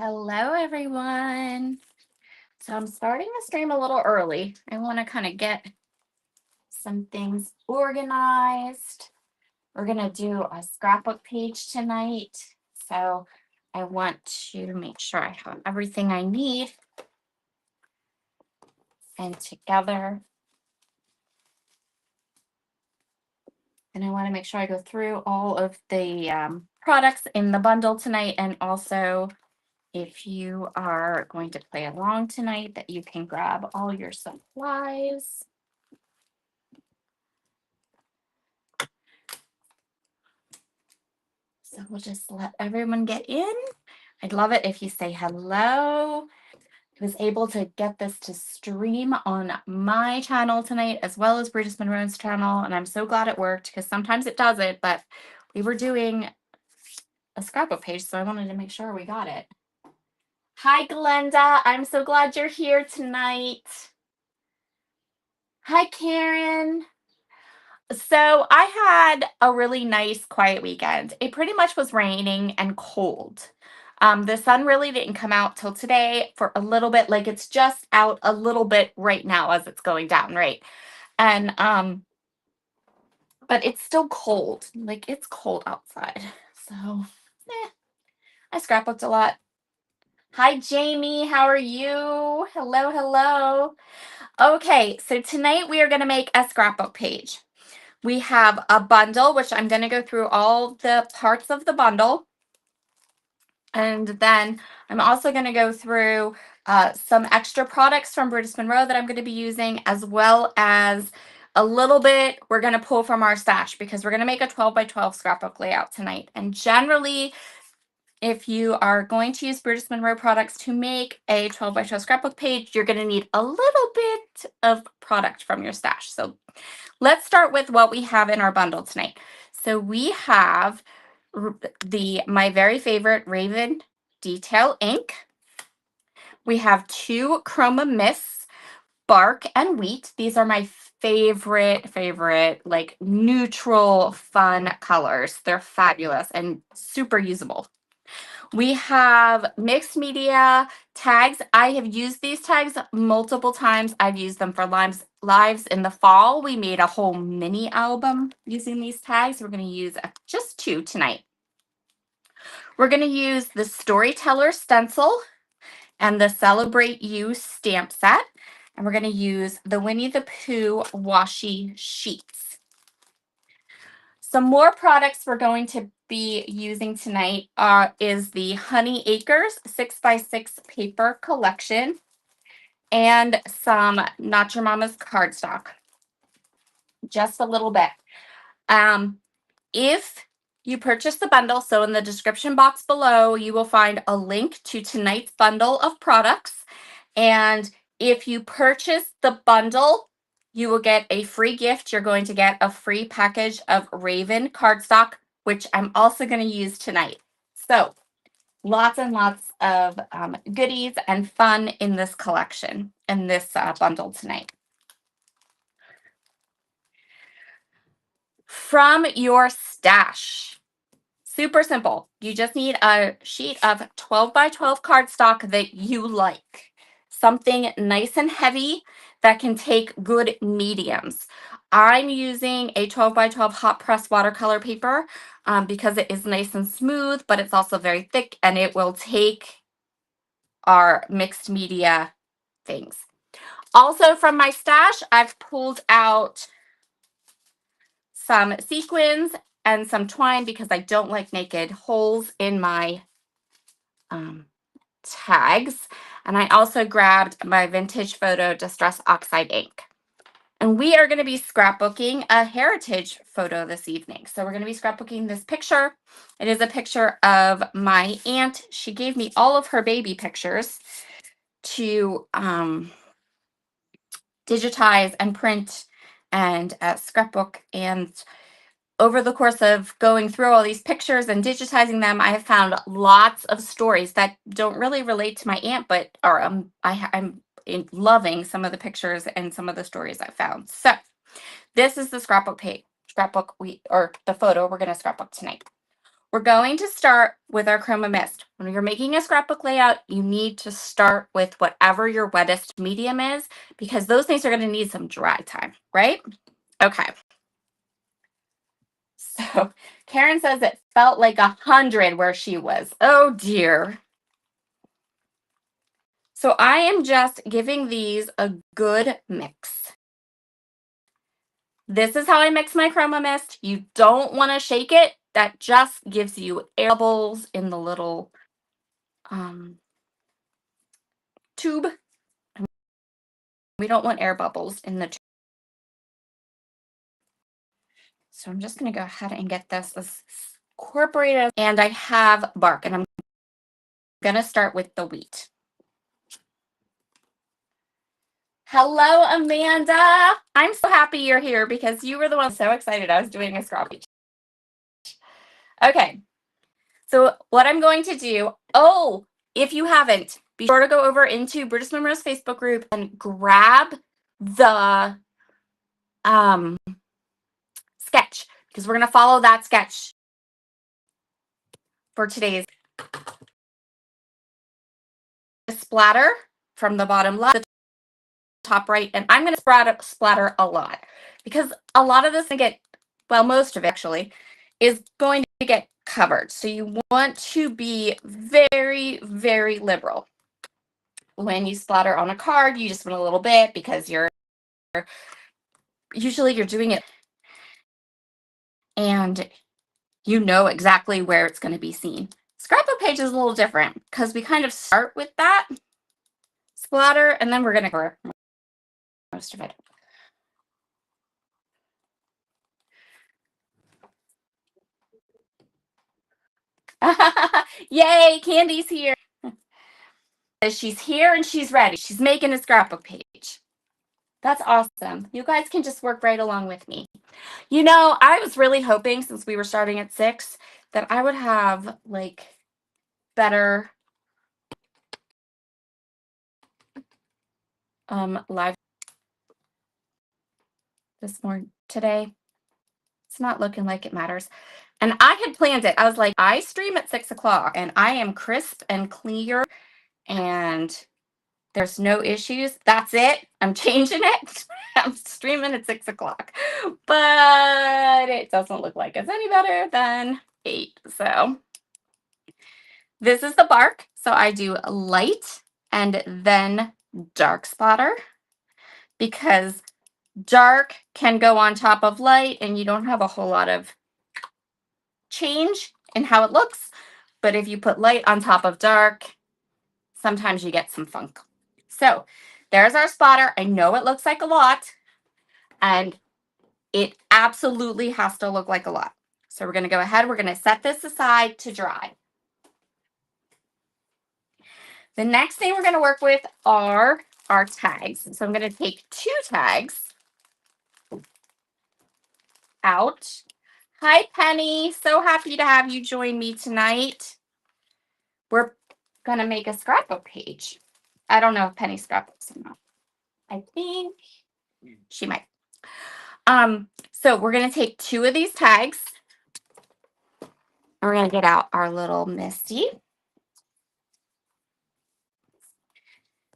Hello, everyone. So I'm starting the stream a little early. I want to kind of get some things organized. We're going to do a scrapbook page tonight. So I want to make sure I have everything I need and together. And I want to make sure I go through all of the products in the bundle tonight, and also if you are going to play along tonight, that you can grab all your supplies. So we'll just let everyone get in. I'd love it if you say hello. I was able to get this to stream on my channel tonight as well as Bridget Monroe's channel, and I'm so glad it worked because sometimes it doesn't, but we were doing a scrapbook page, so I wanted to make sure we got it. Hi, Glenda. I'm so glad you're here tonight. Hi, Karen. So I had a really nice quiet weekend. It pretty much was raining and cold. The sun really didn't come out till today for a little bit. Like, it's just out a little bit right now as it's going down, right? And but it's still cold. Like, it's cold outside. So I scrapbooked a lot. Hi, Jamie. How are you? Hello, hello. Okay, so tonight we are going to make a scrapbook page. We have a bundle, which I'm going to go through all the parts of the bundle. And then I'm also going to go through some extra products from Bridget Monroe that I'm going to be using, as well as a little bit we're going to pull from our stash, because we're going to make a 12 by 12 scrapbook layout tonight. And generally, if you are going to use Bridget Monroe products to make a 12 by 12 scrapbook page, you're going to need a little bit of product from your stash. So let's start with what we have in our bundle tonight. So we have my very favorite Raven Detail ink. We have 2 Chroma Mists, Bark and Wheat. These are my favorite, like, neutral, fun colors. They're fabulous and super usable. We have mixed media tags. I have used these tags multiple times. I've used them for lives in the fall. We made a whole mini album using these tags. We're going to use just 2 tonight. We're going to use the Storyteller stencil and the Celebrate You stamp set. And we're going to use the Winnie the Pooh washi sheets. Some more products we're going to be using tonight is the Honey Acres 6x6 paper collection and some Not Your Mama's cardstock. Just a little bit. If you purchase the bundle, so in the description box below, you will find a link to tonight's bundle of products. And if you purchase the bundle, you will get a free gift. You're going to get a free package of Raven cardstock, which I'm also going to use tonight. So lots and lots of goodies and fun in this collection, in this bundle tonight. From your stash. Super simple. You just need a sheet of 12 by 12 cardstock that you like. Something nice and heavy that can take good mediums. I'm using a 12 by 12 hot press watercolor paper because it is nice and smooth, but it's also very thick, and it will take our mixed media things. Also from my stash, I've pulled out some sequins and some twine because I don't like naked holes in my tags. And I also grabbed my Vintage Photo Distress Oxide ink. And we are going to be scrapbooking a heritage photo this evening. So we're going to be scrapbooking this picture. It is a picture of my aunt. She gave me all of her baby pictures to digitize and print and scrapbook. And over the course of going through all these pictures and digitizing them, I have found lots of stories that don't really relate to my aunt, but are I'm loving some of the pictures and some of the stories I found. So this is the scrapbook page, the photo we're going to scrapbook tonight. We're going to start with our Chroma Mist. when you're making a scrapbook layout, you need to start with whatever your wettest medium is, because those things are going to need some dry time, right? Okay. So Karen says it felt like 100 where she was. Oh dear. So I am just giving these a good mix. This is how I mix my chroma mist. You don't want to shake it. That just gives you air bubbles in the little tube. We don't want air bubbles in the tube. So I'm just going to go ahead and get this as incorporated. And I have bark, and I'm going to start with the wheat. Hello, Amanda. I'm so happy you're here because you were the one so excited I was doing a scrap page. Okay. So what I'm going to do, if you haven't, be sure to go over into Brutus Monroe's Facebook group and grab the sketch, because we're going to follow that sketch for today's splatter from the bottom left, the top right, and I'm going to splatter a lot, because a lot of this most of it actually is going to get covered. So you want to be very, very liberal. When you splatter on a card, you just want a little bit, because usually you're doing it and you know exactly where it's going to be seen. Scrapbook page is a little different because we kind of start with that splatter and then we're going to cover most of it. Yay, Candy's here. She's here and she's ready. She's making a scrapbook page. That's awesome. You guys can just work right along with me. You know, I was really hoping, since we were starting at 6, that I would have like better live this morning today. It's not looking like it matters. And I had planned it. I was like, I stream at 6 o'clock and I am crisp and clear and there's no issues. That's it. I'm changing it. I'm streaming at 6 o'clock. But it doesn't look like it's any better than 8. So this is the bark. So I do light and then dark splatter, because dark can go on top of light and you don't have a whole lot of change in how it looks. But if you put light on top of dark, sometimes you get some funk. So there's our splatter. I know it looks like a lot, and it absolutely has to look like a lot. So we're going to go ahead. We're going to set this aside to dry. The next thing we're going to work with are our tags. So I'm going to take 2 tags out. Hi, Penny. So happy to have you join me tonight. We're going to make a scrapbook page. I don't know if Penny scrapbooks or not. I think she might. So we're going to take 2 of these tags. And we're going to get out our little Misty.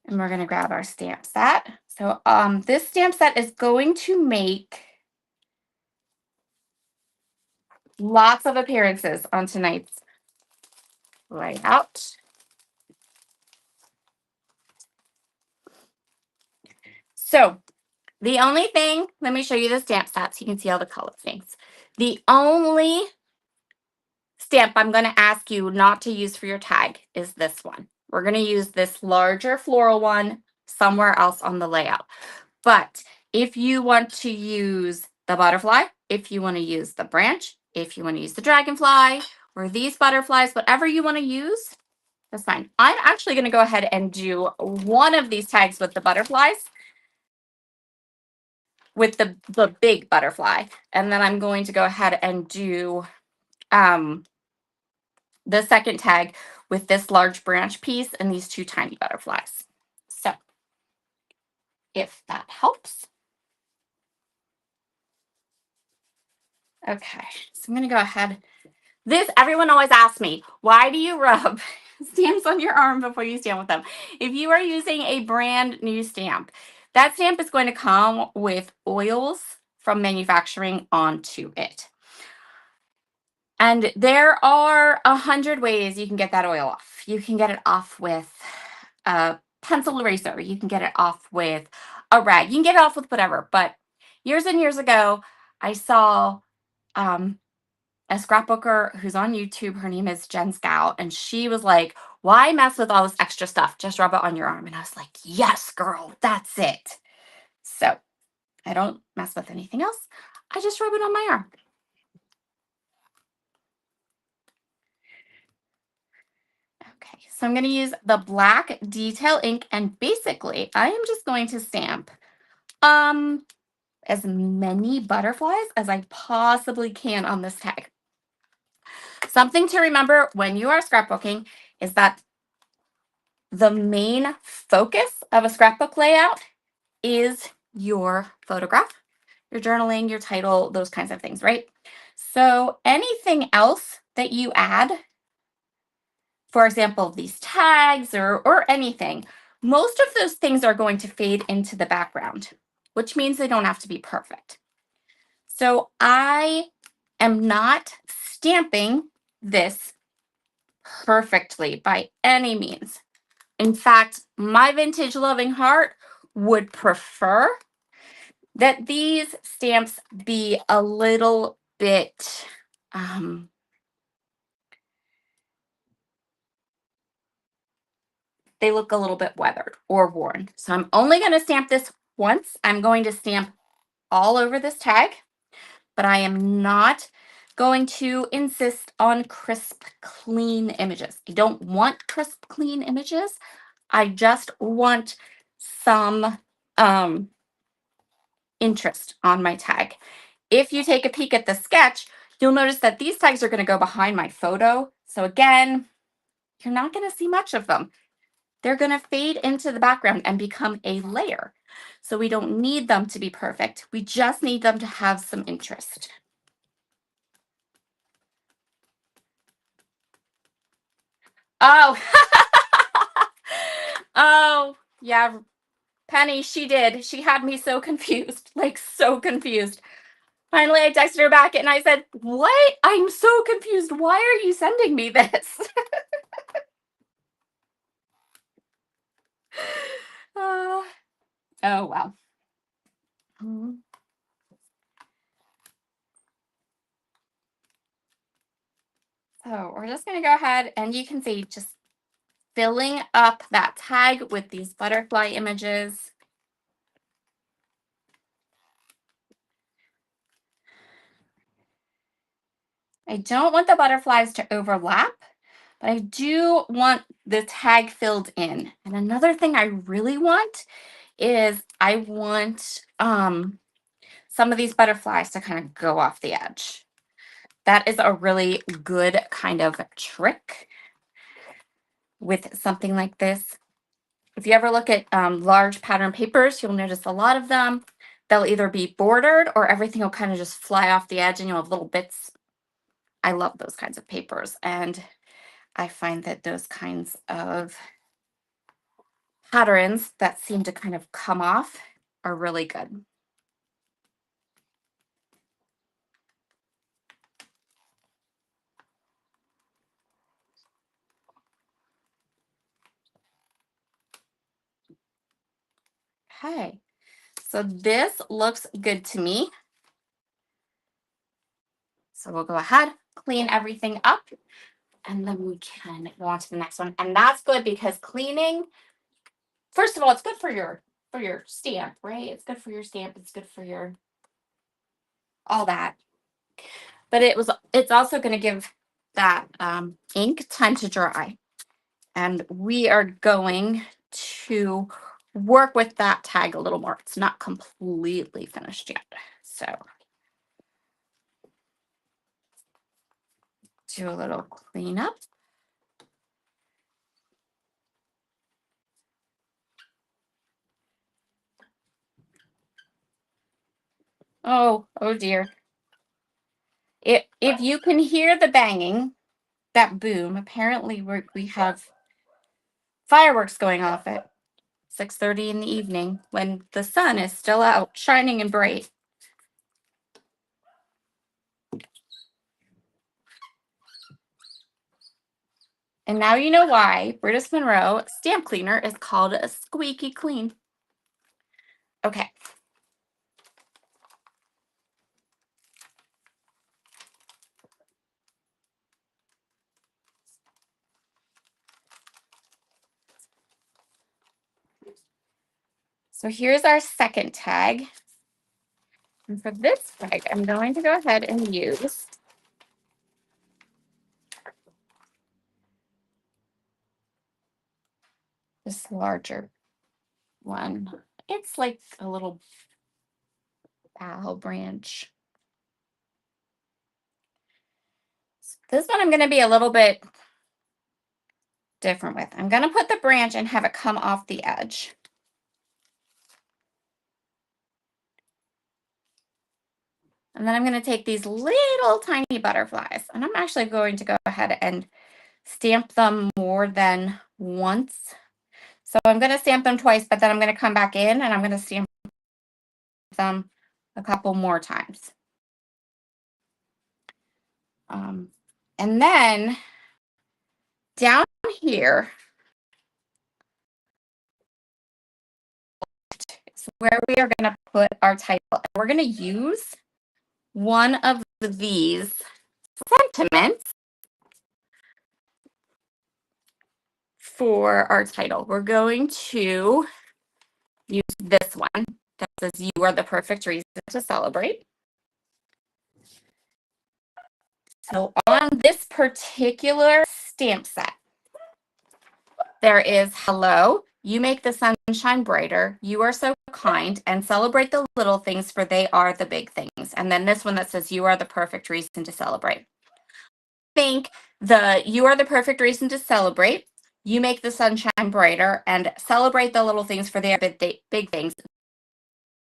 And we're going to grab our stamp set. So this stamp set is going to make lots of appearances on tonight's layout. So the only thing, let me show you the stamp set so you can see all the color things. The only stamp I'm going to ask you not to use for your tag is this one. We're going to use this larger floral one somewhere else on the layout. But if you want to use the butterfly, if you want to use the branch, if you want to use the dragonfly, or these butterflies, whatever you want to use, that's fine. I'm actually going to go ahead and do one of these tags with the butterflies, with the big butterfly. And then I'm going to go ahead and do the second tag with this large branch piece and these 2 tiny butterflies. So if that helps. Okay, so I'm going to go ahead. Everyone always asks me, why do you rub stamps on your arm before you stamp with them. If you are using a brand new stamp, that stamp is going to come with oils from manufacturing onto it. And there are 100 ways you can get that oil off. You can get it off with a pencil eraser. You can get it off with a rag. You can get it off with whatever. But years and years ago, I saw a scrapbooker who's on YouTube. Her name is Jen Scout. And she was like, why mess with all this extra stuff? Just rub it on your arm. And I was like, yes, girl, that's it. So I don't mess with anything else. I just rub it on my arm. Okay, so I'm going to use the black detail ink, and basically I am just going to stamp as many butterflies as I possibly can on this tag. Something to remember when you are scrapbooking is that the main focus of a scrapbook layout is your photograph, your journaling, your title, those kinds of things, right? So anything else that you add, for example, these tags or anything, most of those things are going to fade into the background, which means they don't have to be perfect. So I am not stamping this perfectly by any means. In fact, my vintage loving heart would prefer that these stamps be a little bit they look a little bit weathered or worn. So I'm only going to stamp this once. I'm going to stamp all over this tag, but I am not going to insist on crisp, clean images. I don't want crisp, clean images. I just want some interest on my tag. If you take a peek at the sketch, you'll notice that these tags are going to go behind my photo. So again, you're not going to see much of them. They're going to fade into the background and become a layer. So we don't need them to be perfect. We just need them to have some interest. Oh, oh, yeah, Penny, she did. She had me so confused, like so confused. Finally, I texted her back and I said, what? I'm so confused. Why are you sending me this? Oh, well. So we're just going to go ahead and you can see just filling up that tag with these butterfly images. I don't want the butterflies to overlap, but I do want the tag filled in. And another thing I really want is I want some of these butterflies to kind of go off the edge. That is a really good kind of trick with something like this. If you ever look at large pattern papers, you'll notice a lot of them, they'll either be bordered or everything will kind of just fly off the edge and you'll have little bits. I love those kinds of papers. And I find that those kinds of patterns that seem to kind of come off are really good. Okay, so this looks good to me. So we'll go ahead, clean everything up, and then we can go on to the next one. And that's good because cleaning, first of all, it's good for your stamp, right? It's good for your stamp. It's good for your all that. But it's also going to give that ink time to dry. And we are going to work with that tag a little more. It's not completely finished yet. So do a little cleanup. Oh dear. If you can hear the banging, that boom. Apparently we have fireworks going off at 6:30 in the evening when the sun is still out, shining and bright. And now you know why Brutus Monroe stamp cleaner is called a squeaky clean. Okay. So here's our second tag. And for this tag, I'm going to go ahead and use this larger one. It's like a little bough branch. So this one I'm going to be a little bit different with. I'm going to put the branch and have it come off the edge. And then I'm going to take these little tiny butterflies, and I'm actually going to go ahead and stamp them more than once. So I'm going to stamp them twice, but then I'm going to come back in and I'm going to stamp them a couple more times. And then down here is where we are going to put our title. We're going to use one of these sentiments for our title. We're going to use this one that says, "You are the perfect reason to celebrate." So on this particular stamp set, there is, "Hello, you make the sunshine brighter. You are so kind, and celebrate the little things, for they are the big things." And then this one that says, "You are the perfect reason to celebrate." I think "You are the perfect reason to celebrate. You make the sunshine brighter, and celebrate the little things, for they are big things."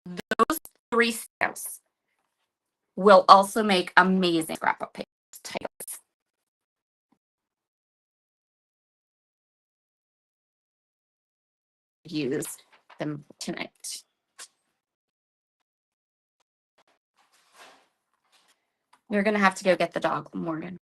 Those three stamps will also make amazing scrapbook page titles. Use them tonight. You're going to have to go get the dog, Morgan.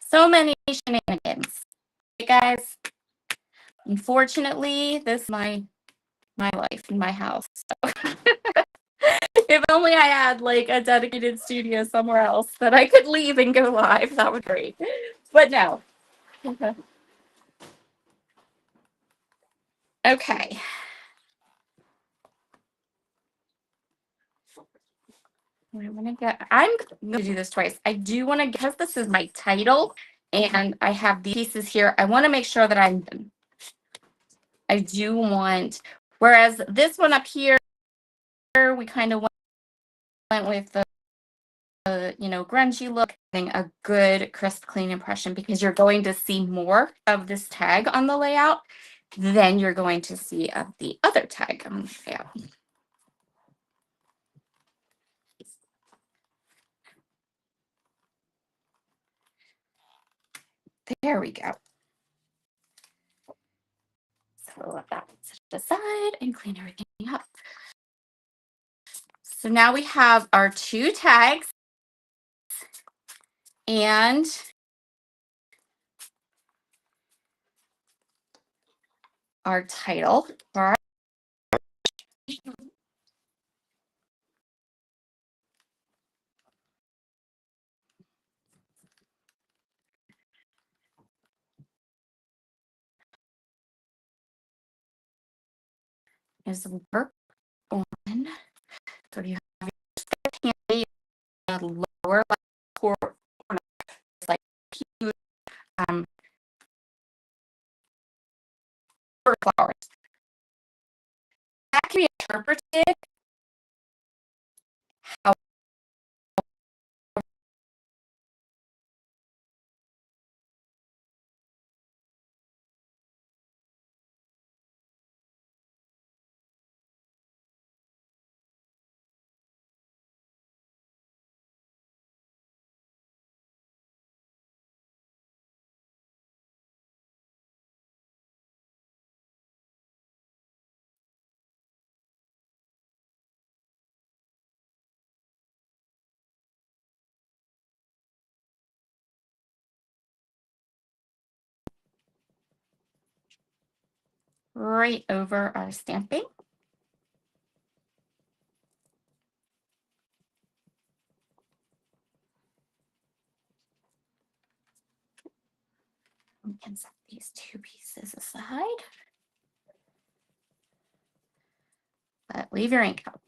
So many shenanigans. Hey guys, unfortunately, this is my life in my house. So if only I had like a dedicated studio somewhere else that I could leave and go live, that would be great. But no. Okay. I'm gonna do this twice. I do want to, because this is my title and I have these pieces here, I want to make sure that I do want, whereas this one up here, we kind of went with the grungy look, getting a good crisp clean impression, because you're going to see more of this tag on the layout than you're going to see of the other tag on the layout. There we go. So we'll let that set aside and clean everything up. So now we have our two tags and our title. Is work on. So you have your candy in the lower left corner, like cute flowers. That can be interpreted how right over our stamping. We can set these two pieces aside. But leave your ink out.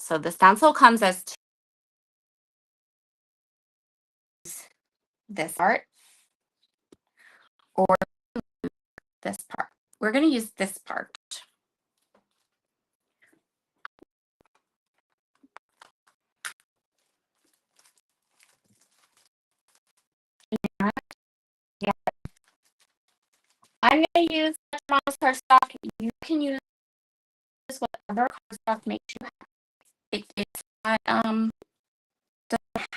So the stencil comes as this part or this part. We're going to use this part. Yeah. I'm going to use Mom's cardstock. You can use whatever cardstock makes you happy. It's not doesn't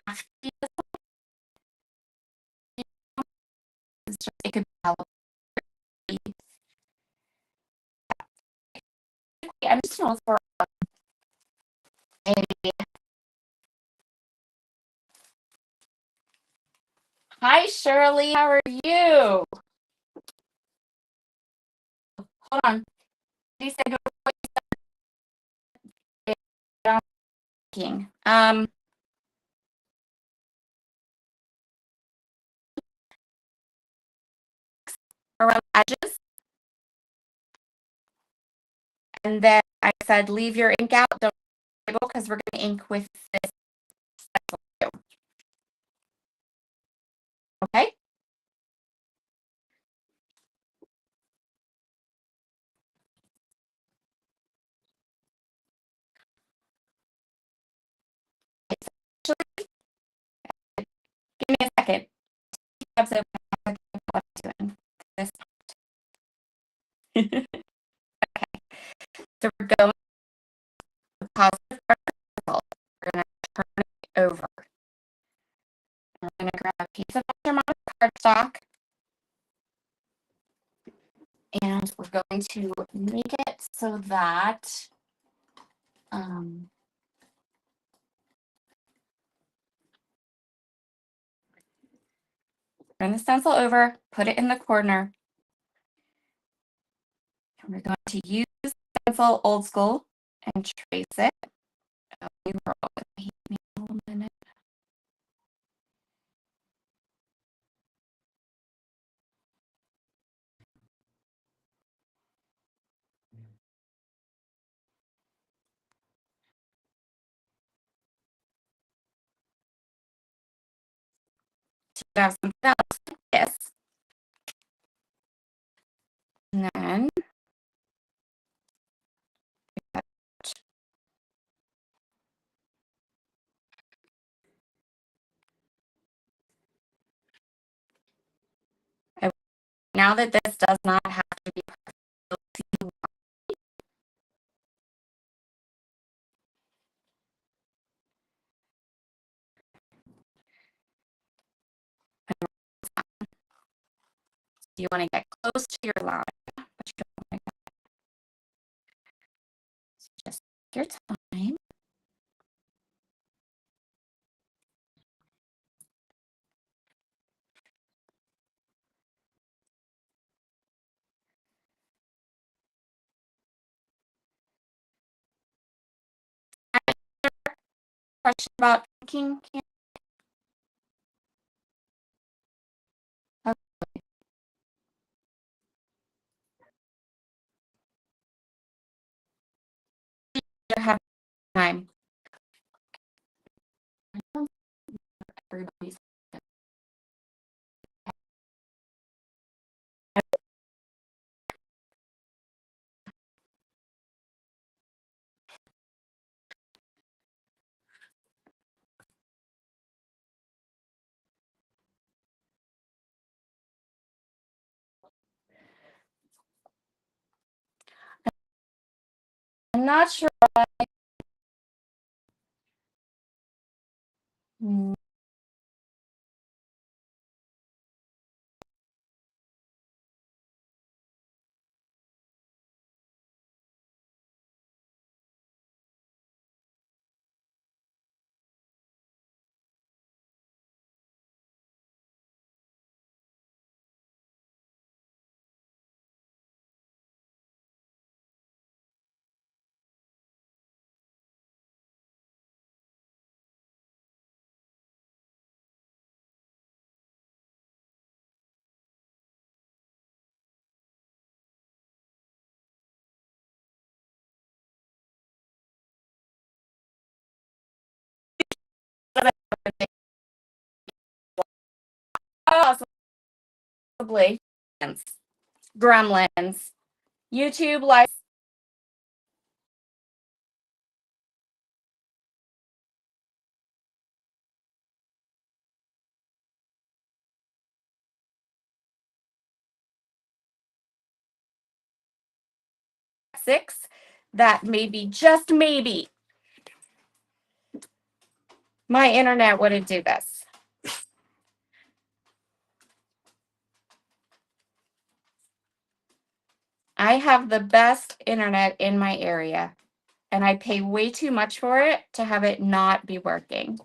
have to be this one. It's just, it could be I'm just going to look for a Hi Shirley, how are you? Hold on. You said around the edges. And then I said leave your ink out, don't because we're going to ink with this. Okay? Give me a second. This. Okay. So we're going to positive particle. We're going to turn it over. I'm going to grab a piece of cardstock. And we're going to make it so that turn the stencil over, put it in the corner. And we're going to use the stencil old school and trace it. You were always me a minute. Have something else like this. And then now that this does not have to be you want to get close to your line, but you don't want to just take your time. Question about inking? Okay. You have time. Everybody's I'm not sure. Hmm. Possibly. Gremlins. YouTube live. Six. That maybe, just maybe, my internet wouldn't do this. I have the best internet in my area, and I pay way too much for it to have it not be working.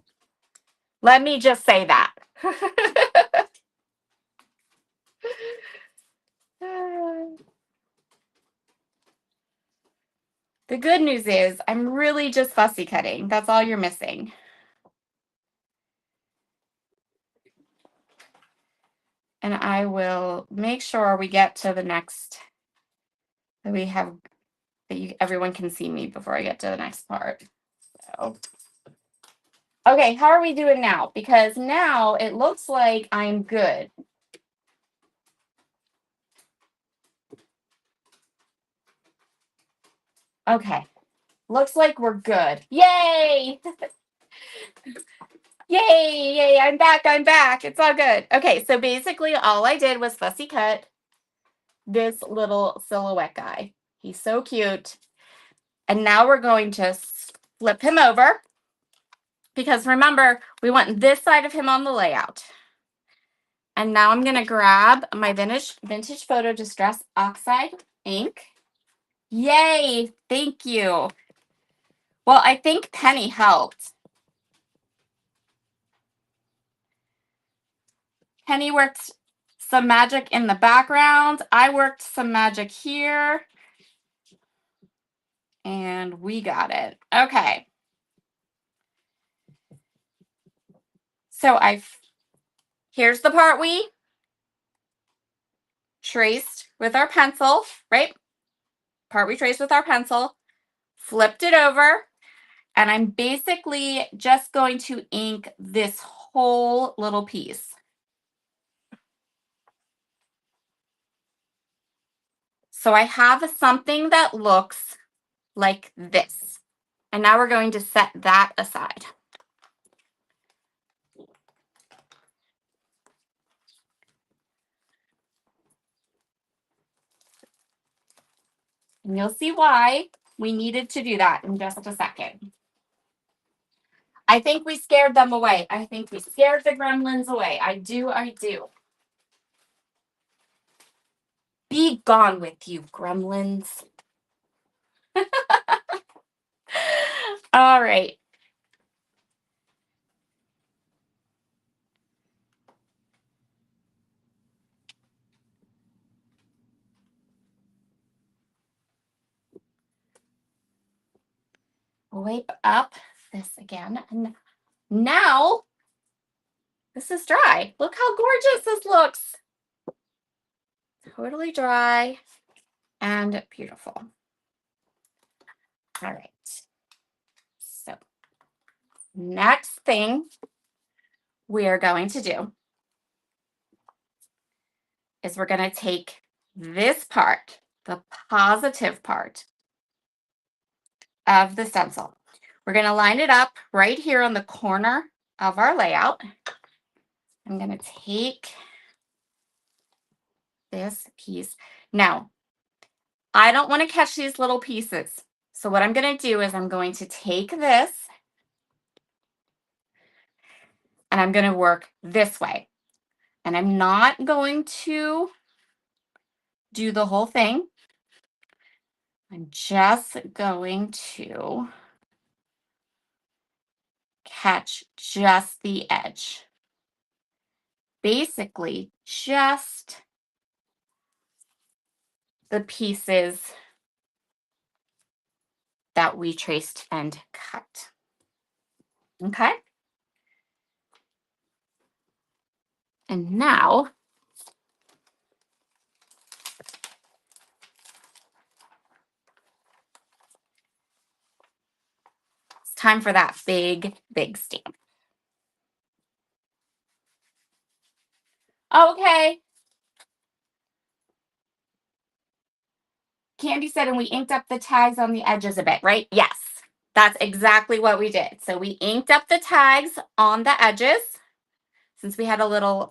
Let me just say that. The good news is I'm really just fussy cutting. That's all you're missing. And I will make sure we get to the next, that we have, everyone can see me before I get to the next part. So. Okay, how are we doing now? Because now it looks like I'm good. Okay, looks like we're good. Yay! Yay, yay, I'm back. It's all good. Okay, so basically all I did was fussy cut this little silhouette guy. He's so cute. And now we're going to flip him over, because remember, we want this side of him on the layout. And now I'm going to grab my vintage photo distress oxide ink. Yay, thank you. Well, I think Penny helped. Penny worked some magic in the background. I worked some magic here. And we got it. Okay. So here's the part we traced with our pencil, right? Part we traced with our pencil, flipped it over, and I'm basically just going to ink this whole little piece. So I have something that looks like this. And now we're going to set that aside. And you'll see why we needed to do that in just a second. I think we scared them away. I think we scared the gremlins away. I do. Be gone with you, gremlins. All right. Wipe up this again. And now this is dry. Look how gorgeous this looks. Totally dry and beautiful. All right. So next thing we are going to do is we're going to take this part, the positive part of the stencil. We're going to line it up right here on the corner of our layout. I'm going to take this piece. Now, I don't want to catch these little pieces. So what I'm going to do is I'm going to take this and I'm going to work this way. And I'm not going to do the whole thing. I'm just going to catch just the edge. Basically, just the pieces that we traced and cut. Okay? And now, it's time for that big, big stamp. Okay. Candy said, and we inked up the tags on the edges a bit, right? Yes, that's exactly what we did. So we inked up the tags on the edges since we had a little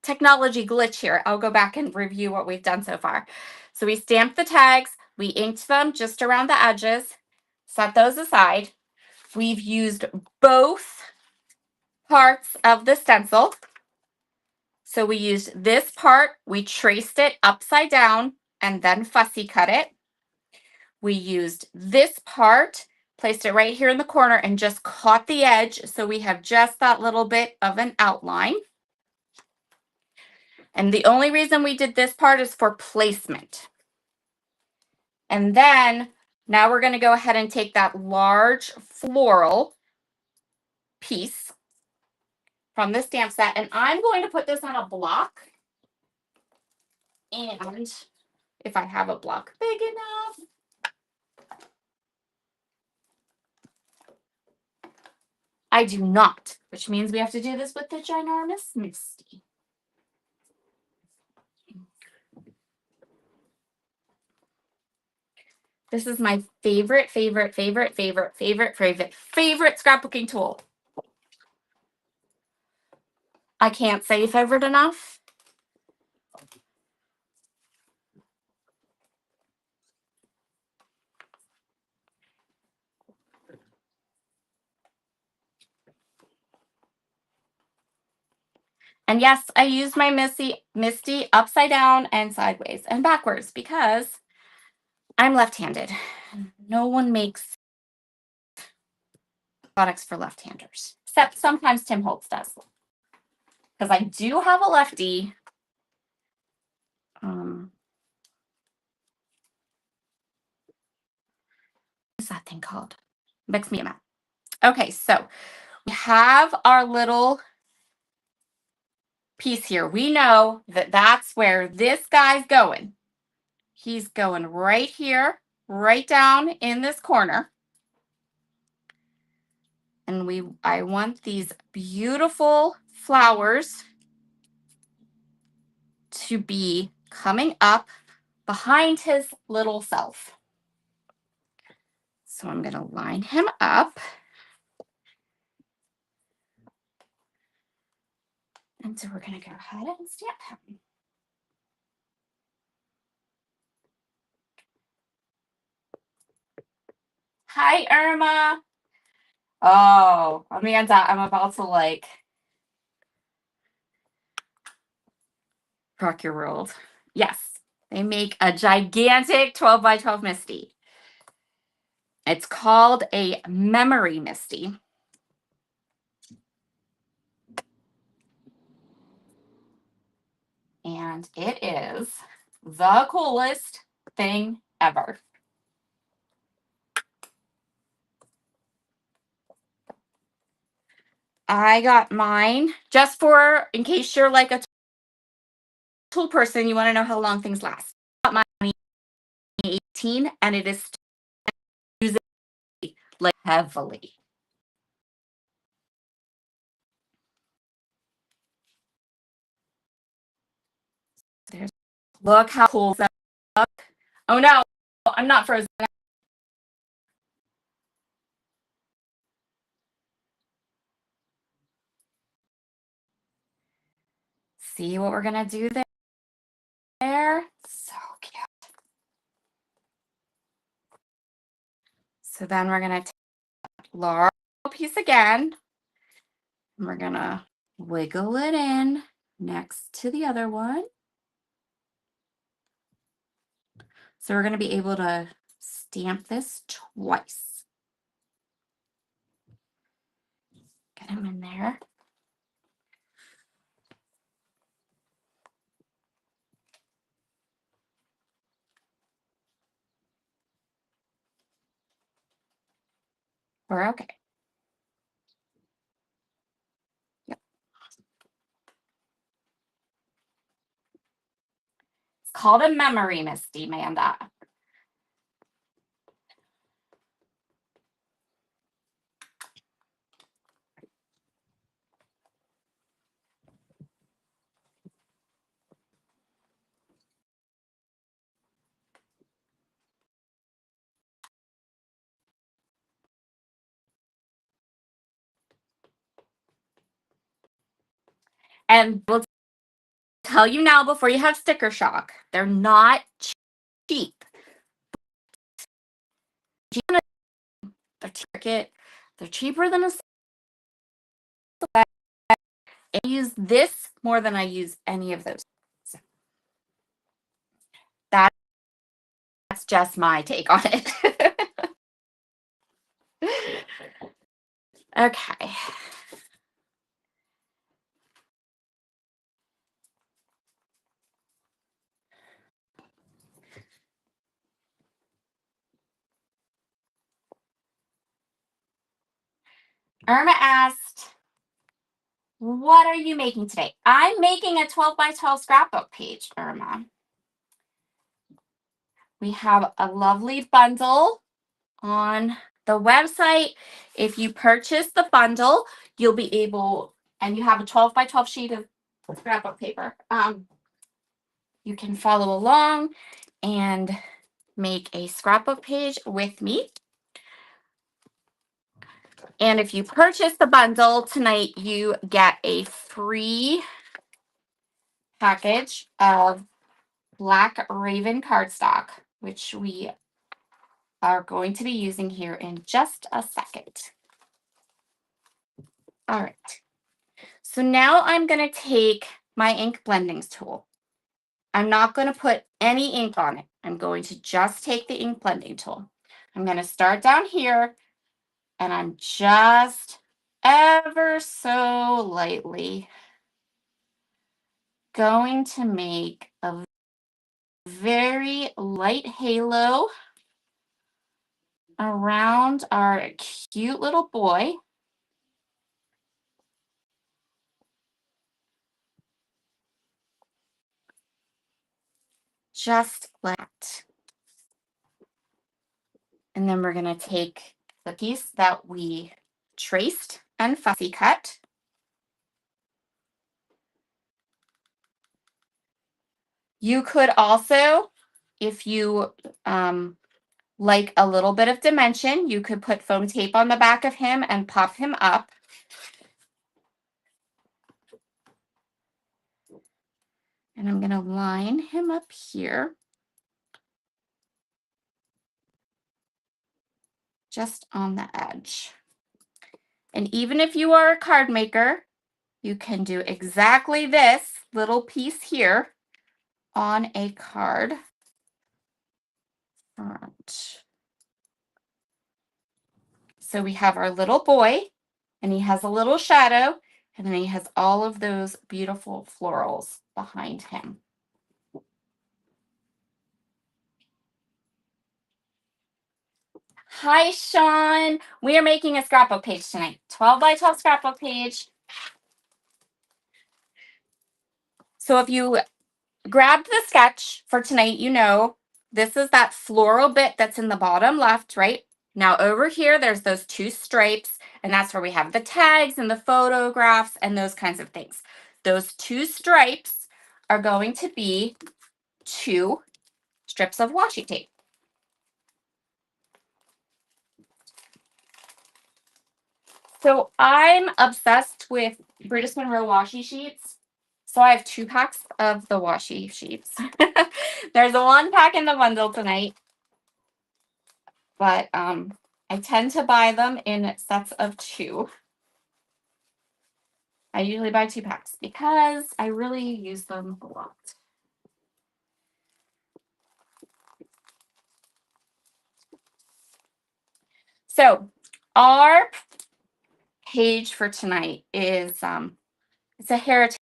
technology glitch here. I'll go back and review what we've done so far. So we stamped the tags, we inked them just around the edges, set those aside. We've used both parts of the stencil. So we used this part, we traced it upside down and then fussy cut it. We used this part, placed it right here in the corner and just caught the edge. So we have just that little bit of an outline. And the only reason we did this part is for placement. And then now we're going to go ahead and take that large floral piece from the stamp set. And I'm going to put this on a block. And if I have a block big enough, I do not, which means we have to do this with the ginormous Misty. This is my favorite scrapbooking tool. I can't say favorite enough. And yes, I used my Misty upside down and sideways and backwards because I'm left-handed. No one makes products for left-handers, except sometimes Tim Holtz does. Because I do have a lefty. What's that thing called? Mix me a map. Okay, so we have our little piece here. We know that that's where this guy's going. He's going right here, right down in this corner. And I want these beautiful flowers to be coming up behind his little self. So I'm going to line him up. And so we're going to go ahead and stamp him. Hi, Irma. Oh, Amanda, I'm about to rock your world. Yes, they make a gigantic 12 by 12 Misty. It's called a memory Misty. And it is the coolest thing ever. I got mine just for, in case you're like a tool person, you want to know how long things last. I got mine in 2018 and it is used like heavily. Look how cool that looks. Oh no, I'm not frozen. See what we're gonna do there? So cute. So then we're going to take a large piece again. And we're going to wiggle it in next to the other one. So we're going to be able to stamp this twice. Get them in there. We're okay. Yep. It's called a memory, Misty Manda. And we'll tell you now before you have sticker shock, they're not cheap. They're cheaper than a I use this more than I use any of those. So that's just my take on it. Okay. Irma asked, what are you making today? I'm making a 12 by 12 scrapbook page, Irma. We have a lovely bundle on the website. If you purchase the bundle, you'll be able, and you have a 12 by 12 sheet of scrapbook paper. You can follow along and make a scrapbook page with me. And if you purchase the bundle tonight, you get a free package of Black Raven cardstock, which we are going to be using here in just a second. All right. So now I'm going to take my ink blending tool. I'm not going to put any ink on it. I'm going to just take the ink blending tool. I'm going to start down here, and I'm just ever so lightly going to make a very light halo around our cute little boy. Just like that. And then we're going to take the piece that we traced and fussy cut. You could also, if you like a little bit of dimension, you could put foam tape on the back of him and pop him up. And I'm going to line him up here. Just on the edge. And even if you are a card maker, you can do exactly this little piece here on a card front. So we have our little boy, and he has a little shadow, and then he has all of those beautiful florals behind him. Hi, Sean. We are making a scrapbook page tonight. 12 by 12 scrapbook page. So if you grabbed the sketch for tonight, you know this is that floral bit that's in the bottom left, right? Now over here, there's those two stripes, and that's where we have the tags and the photographs and those kinds of things. Those two stripes are going to be 2 strips of washi tape. So I'm obsessed with Brutus Monroe washi sheets. So I have 2 packs of the washi sheets. There's a 1 pack in the bundle tonight. But I tend to buy them in sets of 2. I usually buy 2 packs because I really use them a lot. So our page for tonight is it's a heritage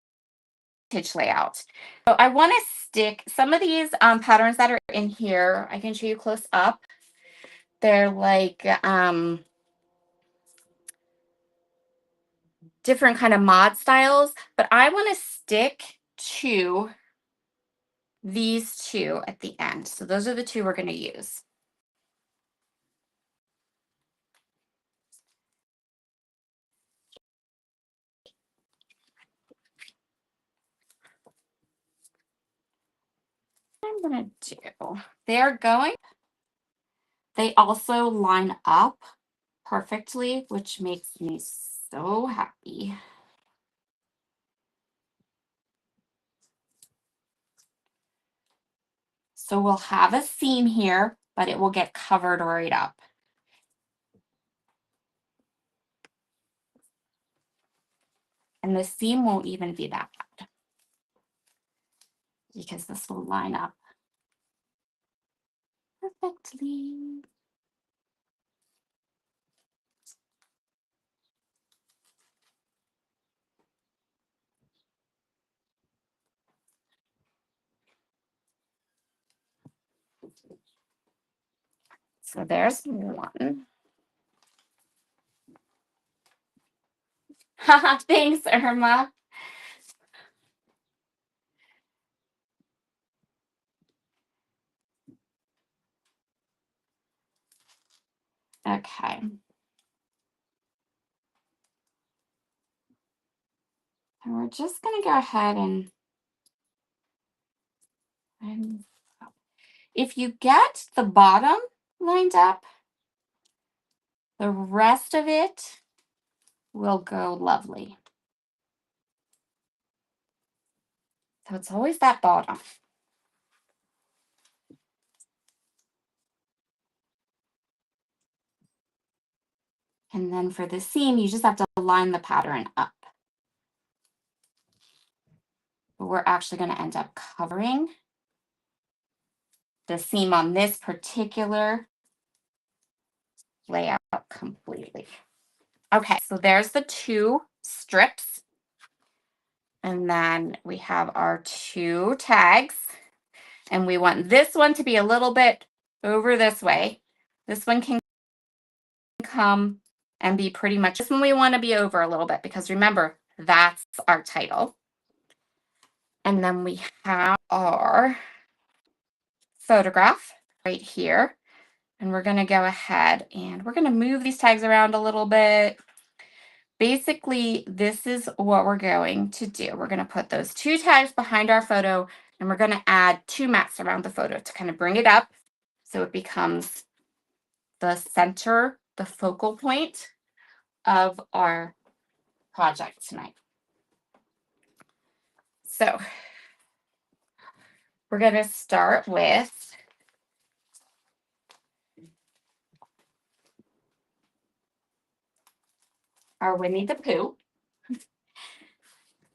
layout. So I want to stick some of these patterns that are in here. I can show you close up. They're like different kind of mod styles, but I want to stick to these 2 at the end. So those are the 2 we're going to use. I'm going to do, they also line up perfectly, which makes me so happy. So we'll have a seam here, but it will get covered right up. And the seam won't even be that bad because this will line up perfectly. So there's one. Thanks, Irma. Okay. And we're just going to go ahead and if you get the bottom lined up, the rest of it will go lovely. So it's always that bottom. And then for the seam, you just have to line the pattern up. But we're actually going to end up covering the seam on this particular layout completely. Okay, so there's the 2 strips. And then we have our 2 tags. And we want this one to be a little bit over this way. This one can come and be pretty much, this one we want to be over a little bit because remember, that's our title. And then we have our photograph right here. And we're going to go ahead and we're going to move these tags around a little bit. Basically, this is what we're going to do. We're going to put those 2 tags behind our photo and we're going to add 2 mats around the photo to kind of bring it up so it becomes the center, the focal point of our project tonight. So we're going to start with our Winnie the Pooh.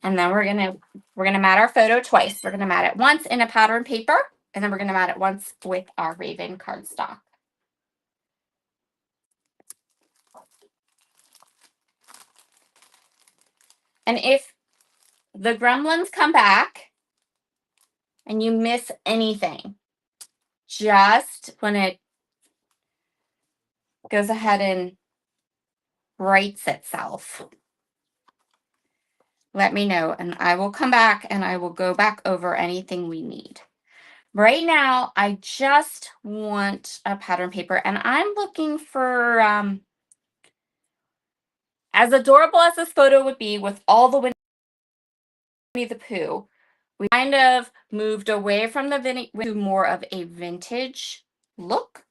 And then we're gonna mat our photo twice. We're gonna mat it once in a pattern paper, and then we're gonna mat it once with our Raven cardstock. And if the gremlins come back and you miss anything, just when it goes ahead and writes itself, let me know and I will come back and I will go back over anything we need. Right now, I just want a pattern paper and I'm looking for, as adorable as this photo would be with all the Winnie the Pooh, we kind of moved away from the to more of a vintage look,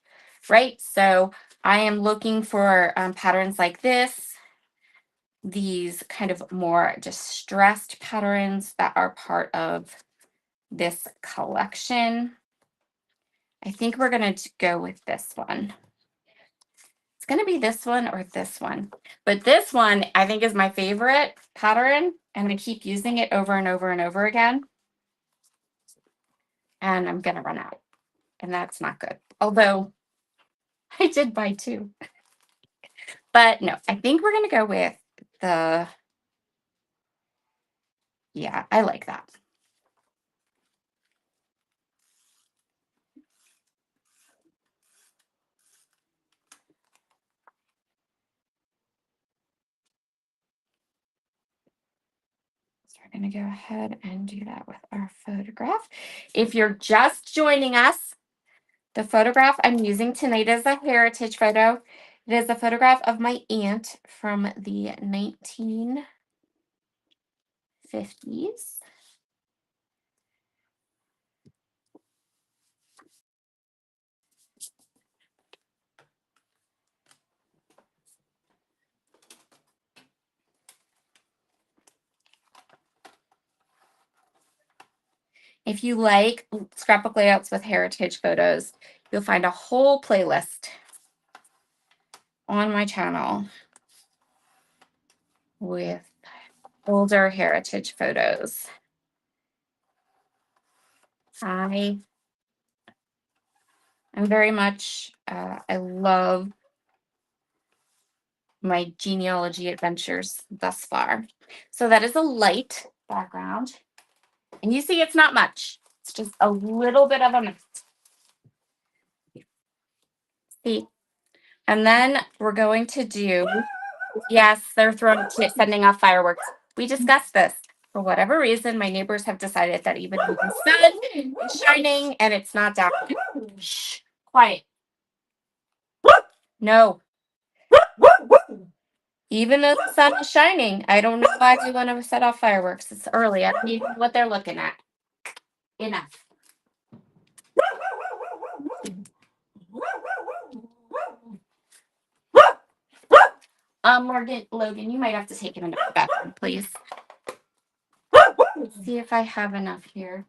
right? So I am looking for patterns like this, these kind of more distressed patterns that are part of this collection. I think we're going to go with this one. It's going to be this one or this one. But this one, I think, is my favorite pattern. And I keep using it over and over and over again. And I'm going to run out. And that's not good. Although, I did buy 2. But no, I think we're going to go with the... Yeah, I like that. So we're going to go ahead and do that with our photograph. If you're just joining us, the photograph I'm using tonight is a heritage photo. It is a photograph of my aunt from the 1950s. If you like scrapbook layouts with heritage photos, you'll find a whole playlist on my channel with older heritage photos. I'm very much, I love my genealogy adventures thus far. So that is a light background. And you see it's not much. It's just a little bit of a mist. See? And then we're going to do, yes, they're sending off fireworks. We discussed this. For whatever reason, my neighbors have decided that even though the sun is shining and it's not dark. Shh, quiet. No. Even though the sun is shining, I don't know why they want to set off fireworks. It's early. I don't even know what they're looking at. Enough. Logan, you might have to take him into the bathroom, please. Let's see if I have enough here.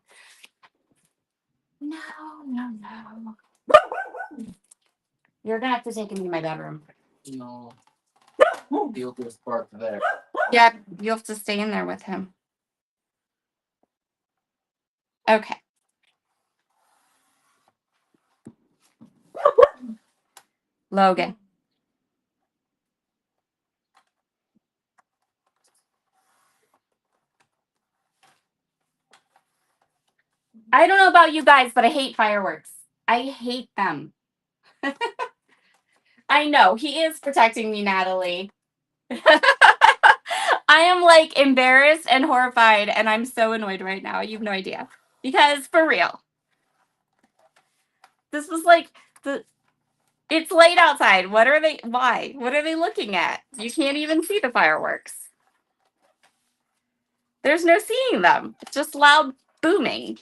No. You're gonna have to take him to my bedroom. No. He'll just park there. Yeah, you'll have to stay in there with him. Okay. Logan. I don't know about you guys, but I hate fireworks. I hate them. I know. He is protecting me, Natalie. I am like embarrassed and horrified, and I'm so annoyed right now. You have no idea. Because for real, this was like it's late outside. What are they? Why? What are they looking at? You can't even see the fireworks. There's no seeing them. It's just loud booming.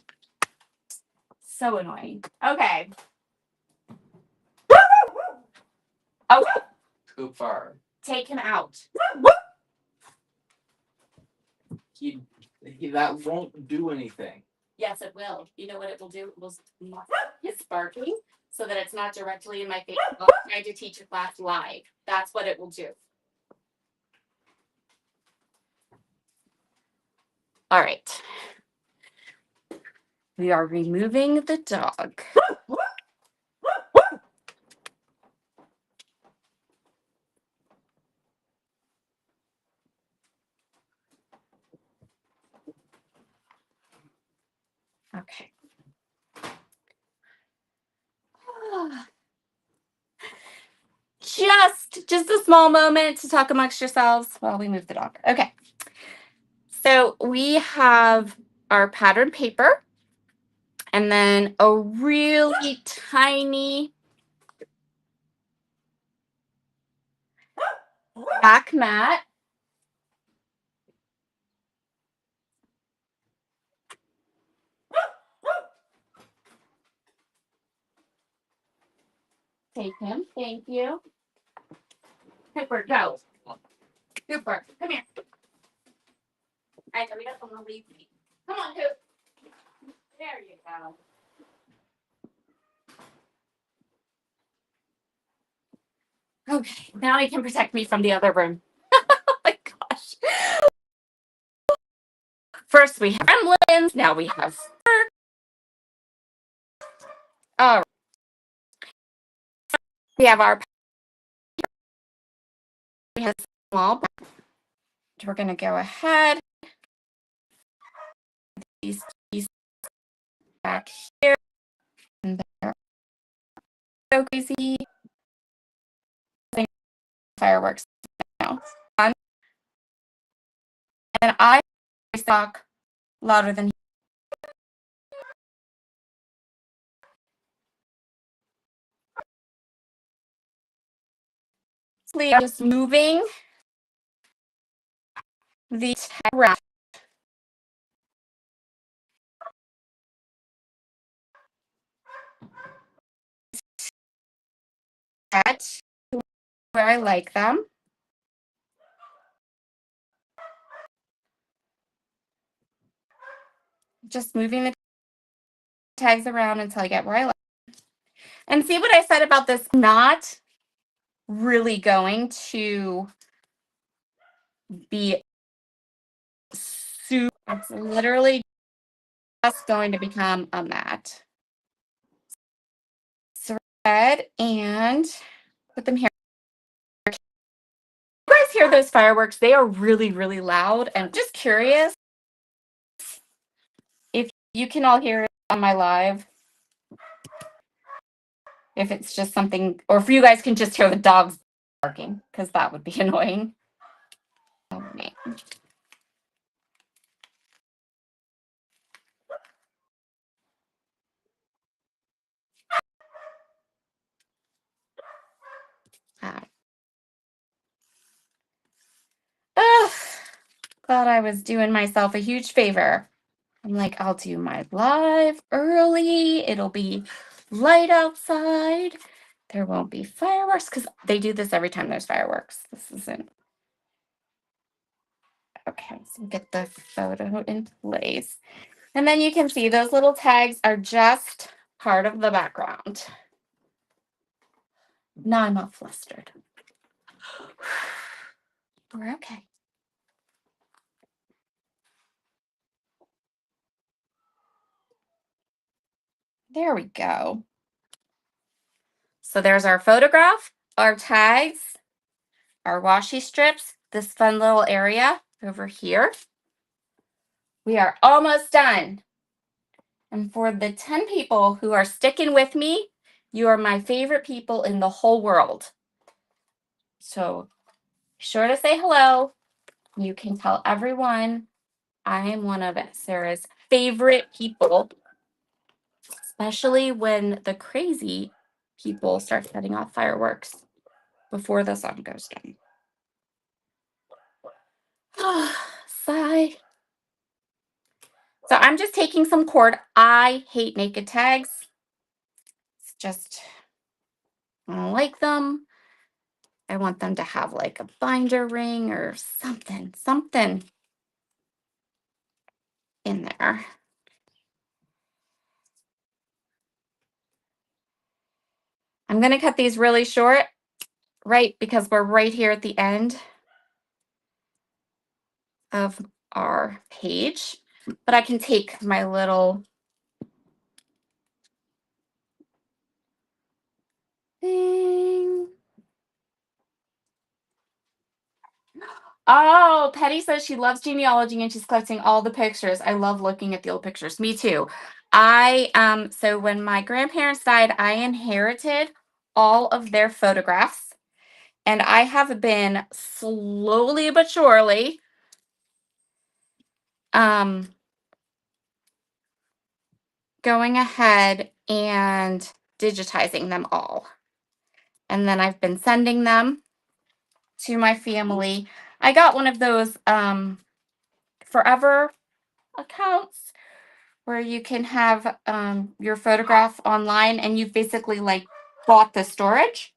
So annoying. Okay. Oh. Too far. Take him out. That won't do anything. Yes, it will. You know what it will do? It will muff his barking so that it's not directly in my face. I'm trying to teach a class live. That's what it will do. All right. We are removing the dog. Okay. Just a small moment to talk amongst yourselves while we move the dog. Okay. So we have our pattern paper and then a really tiny back mat. Take him. Thank you. Cooper, go. Cooper, come here. I know he doesn't want to leave me. Come on, Coop. There you go. Okay, now he can protect me from the other room. Oh my gosh. First we have gremlins, now we have oh, we have our we have small. We're gonna go ahead. These back here and there. So crazy. Fireworks now. And I talk louder than he. Just moving the around. Where I like them. Just moving the tags around until I get where I like. And see what I said about this not really going to be super. It's literally just going to become a mat. Thread and put them here. You guys hear those fireworks? They are really, really loud. And just curious if you can all hear it on my live. If it's just something, or if you guys can just hear the dogs barking, because that would be annoying. Oh, man. Thought I was doing myself a huge favor. I'm like, I'll do my live early. It'll be light outside. There won't be fireworks because they do this every time there's fireworks. This isn't. Okay, so get the photo in place. And then you can see those little tags are just part of the background. Now I'm all flustered. We're okay. There we go. So there's our photograph, our tags, our washi strips, this fun little area over here. We are almost done. And for the 10 people who are sticking with me, you are my favorite people in the whole world. So be sure to say hello. You can tell everyone I am one of Sarah's favorite people, especially when the crazy people start setting off fireworks before the sun goes down. Sigh. So I'm just taking some cord. I hate naked tags. It's just, I don't like them. I want them to have like a binder ring or something in there. I'm going to cut these really short, right? Because we're right here at the end of our page, but I can take my little thing. Oh, Petty says she loves genealogy and she's collecting all the pictures. I love looking at the old pictures. Me too. So when my grandparents died, I inherited all of their photographs, and I have been slowly but surely going ahead and digitizing them all. And then I've been sending them to my family. I got one of those forever accounts where you can have your photograph online and you've basically like bought the storage.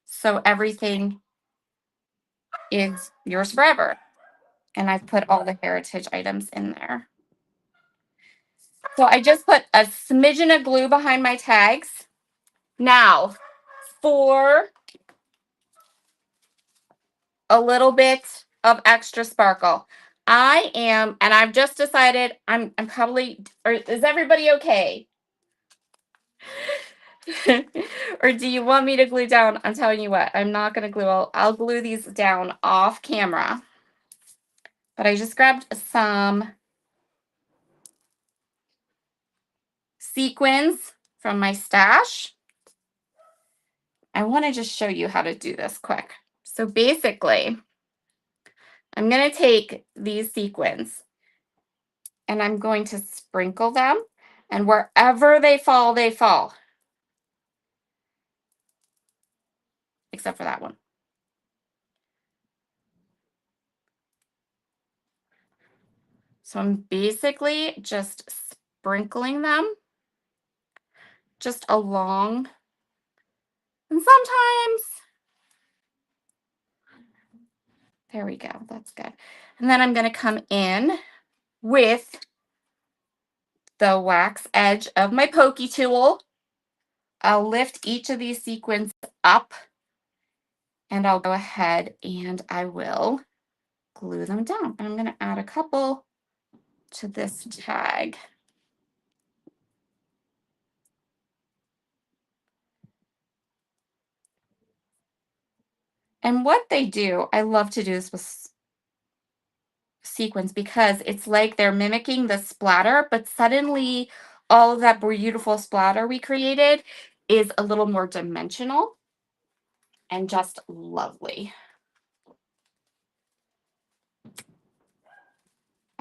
So everything is yours forever. And I've put all the heritage items in there. So I just put a smidgen of glue behind my tags. Now, for a little bit of extra sparkle. And I've just decided I'm probably, or is everybody okay? Or do you want me to glue down? I'm telling you what, I'm not going to glue. I'll glue these down off camera. But I just grabbed some sequins from my stash. I want to just show you how to do this quick. So basically, I'm going to take these sequins and I'm going to sprinkle them, and wherever they fall, they fall. Except for that one. So I'm basically just sprinkling them just along. And sometimes, there we go, that's good. And then I'm going to come in with the wax edge of my pokey tool. I'll lift each of these sequins up and I'll go ahead and I will glue them down. And I'm going to add a couple to this tag. And what they do, I love to do this with sequins because it's like they're mimicking the splatter, but suddenly all of that beautiful splatter we created is a little more dimensional and just lovely.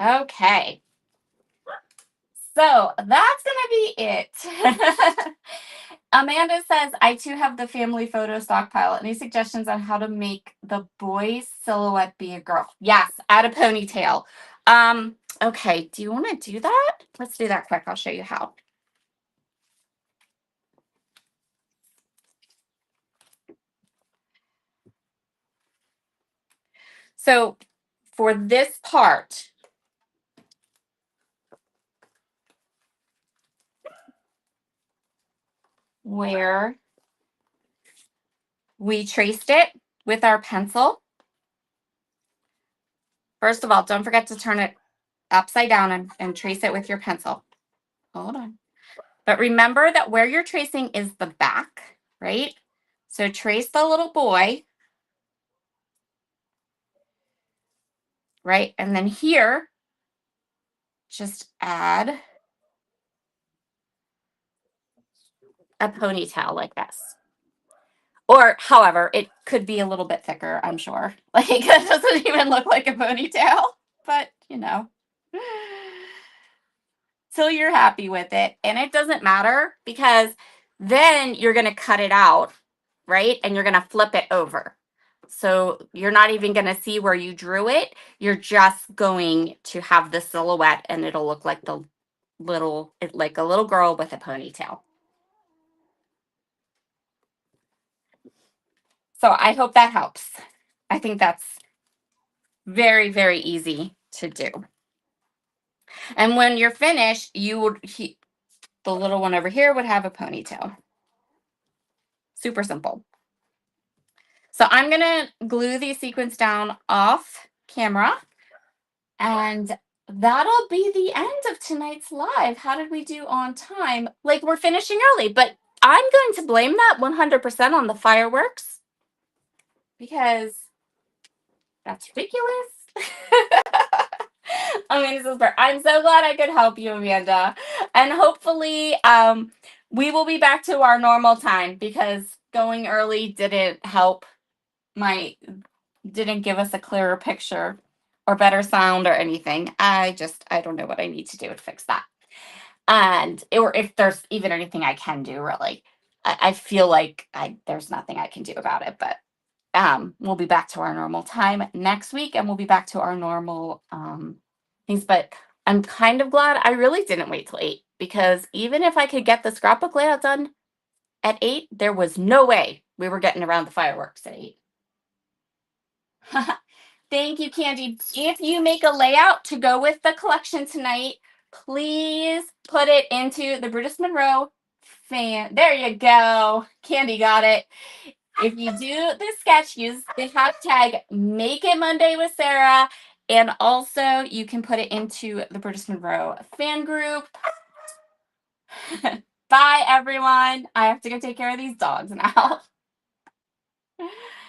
Okay. So that's going to be it. Amanda says, I too have the family photo stockpile. Any suggestions on how to make the boy's silhouette be a girl? Yes, add a ponytail. Okay, do you want to do that? Let's do that quick. I'll show you how. So for this part, where we traced it with our pencil, first of all, don't forget to turn it upside down and trace it with your pencil. Hold on. But remember that where you're tracing is the back, right? So trace the little boy, right? And then here, just add a ponytail like this. Or, however, it could be a little bit thicker, I'm sure. Like, it doesn't even look like a ponytail, but, you know. Till you're happy with it. And it doesn't matter because then you're going to cut it out, right? And you're going to flip it over. So you're not even going to see where you drew it. You're just going to have the silhouette and it'll look like like a little girl with a ponytail. So I hope that helps. I think that's very, very easy to do. And when you're finished, the little one over here would have a ponytail. Super simple. So I'm going to glue these sequins down off camera. And that'll be the end of tonight's live. How did we do on time? Like, we're finishing early, but I'm going to blame that 100% on the fireworks because that's ridiculous. I'm so glad I could help you, Amanda. And hopefully we will be back to our normal time because going early didn't help. Didn't give us a clearer picture or better sound or anything. I don't know what I need to do to fix that. Or if there's even anything I can do, really. I feel like there's nothing I can do about it, but we'll be back to our normal time next week and we'll be back to our normal things. But I'm kind of glad I really didn't wait till 8 because even if I could get the scrapbook layout done at 8, there was no way we were getting around the fireworks at 8. Thank you, Candy. If you make a layout to go with the collection tonight, please put it into the Brutus Monroe fan. There you go. Candy got it. If you do the sketch, use the hashtag Make It Monday with Sarah. And also, you can put it into the British Monroe fan group. Bye, everyone. I have to go take care of these dogs now.